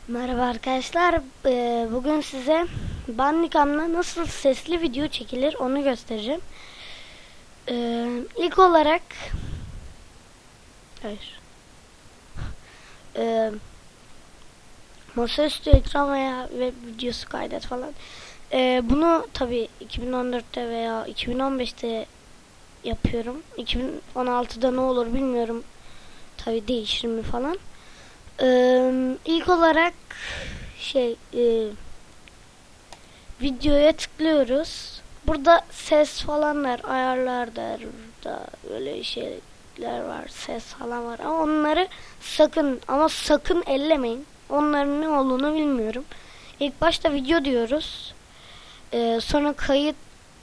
Merhaba arkadaşlar. Bugün size Bandicam'la nasıl sesli video çekilir onu göstereceğim. İlk olarak hayır. Ee, Masaüstü ekran veya web videosu kaydet falan. Bunu tabi 2014'te veya 2015'te yapıyorum. 2016'da ne olur bilmiyorum. Tabi değişir mi falan. İlk olarak videoya tıklıyoruz. Burada ses falan var, ayarlar der, da böyle şeyler var, ses falan var. Ama onları sakın ellemeyin. Onların ne olduğunu bilmiyorum. İlk başta video diyoruz. Sonra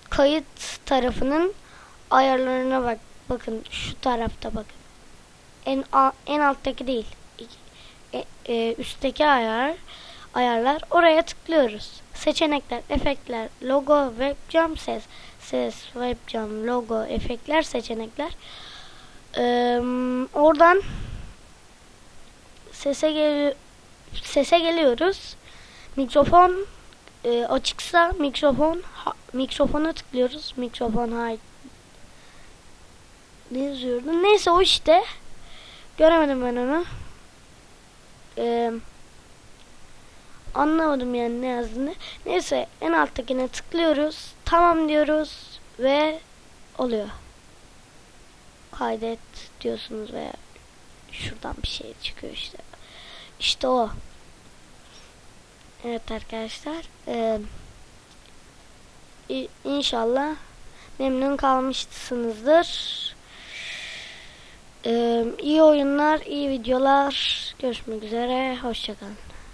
kayıt tarafının ayarlarına bakın şu tarafta bakın. En alttaki değil. Üstteki ayarlar. Oraya tıklıyoruz. Seçenekler, efektler, logo, webcam, ses, webcam, logo, efektler, seçenekler. Oradan sese geliyoruz. Mikrofon açıksa mikrofona tıklıyoruz. Mikrofon hide ne yazıyordu? Neyse o işte. Göremedim ben onu. Anlamadım yani ne yazdığını. Neyse en alttakine tıklıyoruz. Tamam diyoruz ve oluyor. Kaydet diyorsunuz veya şuradan bir şey çıkıyor işte. İşte o. Evet arkadaşlar. İnşallah memnun kalmışsınızdır. İyi oyunlar, iyi videolar. Görüşmek üzere. Hoşça kalın.